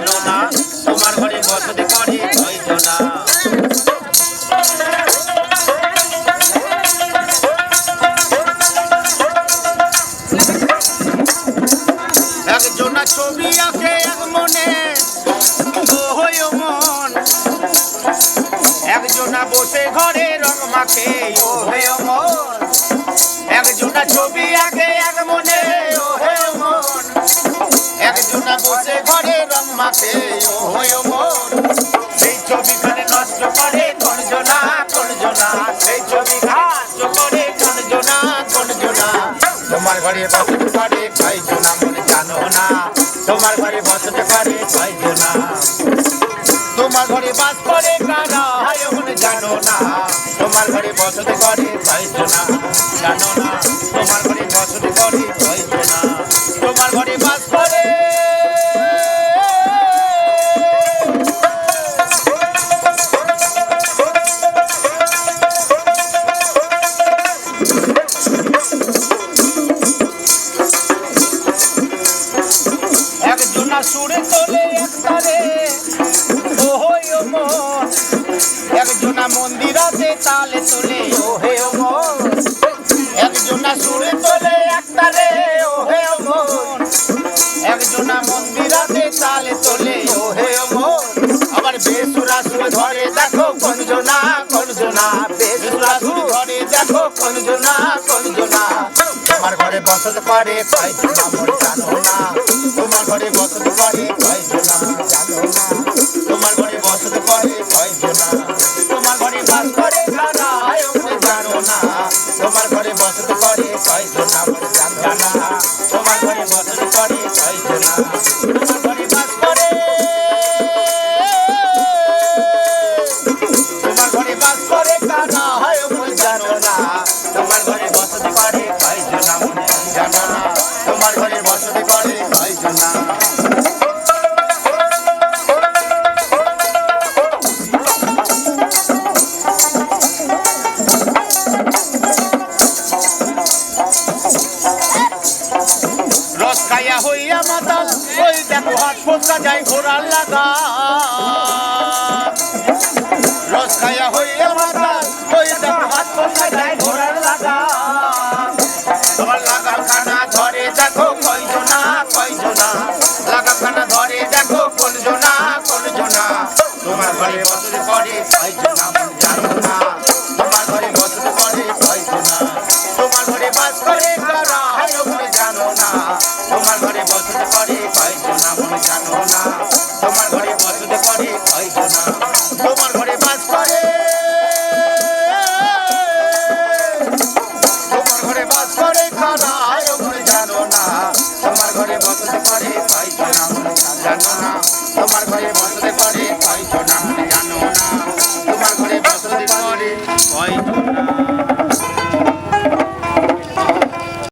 জানো না তোমার ঘরে বসতি করে কয়জনা একজনা ছবি আঁকে এক মনে ওই মন একজনা বসে ঘরে রং মাখে ওহে মন একজনা ছবি আঁকে এক মনে ওহে মন একজনা বসে ঘরে রং মাখে ওহে মন সেই ছবিখানে নষ্ট করে কোনজনা কোনজনা সেই ছবি নষ্ট করে কোনজনা কোনজনা তোমার ঘরে বসত করে কয়জনা মনে জানো না তোমার ঘরে বসত করে কয়জনা তোমার ঘরে বাস করে কারা হায় মনে জানো না তোমার ঘরে বসত করে কয়জনা জানো না তোমার ঘরে বসত করে কয়জনা তোমার ঘরে বাস করে একজনা সুরে তোলে একতারে ওহে মন একজনা মন্দিরাতে তালে তোলে ওহে মন একজনা সুরে তোলে একতারে ওহে মন একজনা মন্দিরাতে তালে তোলে ওহে মন আবার বেসুরা সুর ধরে দেখো কোনজনা কোনজনা বেসুরা সুর ধরে দেখো কোনজনা কোনজনা তোমার ঘরে বসত করে কয়জনা মনে জানো না তোমার ঘরে বসত করে কয়জনা জানো না তোমার ঘরে বসত করে কয়জনা তোমার ঘরে বাস করে কারা হায় মনে জানো না তোমার ঘরে বসত করে কয়জনা মনে জানো না তোমার ঘরে বসত করে কয়জনা তোমার ঘরে বাস করে তোমার ঘরে বাস করে কারা হায় মনে জানো না তোমার ঘরে বসত করে কয়জনা মনে জানো না তোমার ঘরে বসত করে কয়জনা রস খাইয়া হইয়া মাতাল ওই দেখো হাত ফোসকা যায় ঘোরার লাগা রস খাইয়া হইয়া মাতাল ওই দেখো হাত ফোসকা যায় ঘোরার লাগা তোমার লাগার খানা ধরে দেখো কয়জনা কয়জনা লাগার খানা ধরে দেখো কোনজনা কোনজনা তোমার ঘরে বসত করে কয়জনা মন জানো না তোমার ঘরে বসত করে কয়জনা তোমার ঘরে বাস করে কারা হায় মনে জানো না তোমার ঘরে বসত করে কয়জনা মনে জানো না তোমার ঘরে বসত করে কয়জনা তোমার ঘরে বাস করে তোমার ঘরে বাস করে কারা হায় মনে জানো না তোমার ঘরে বসত করে কয়জনা মনে জানো না তোমার ঘরে বসত করে কয়জনা মনে জানো না তোমার ঘরে বসত করে কয়জনা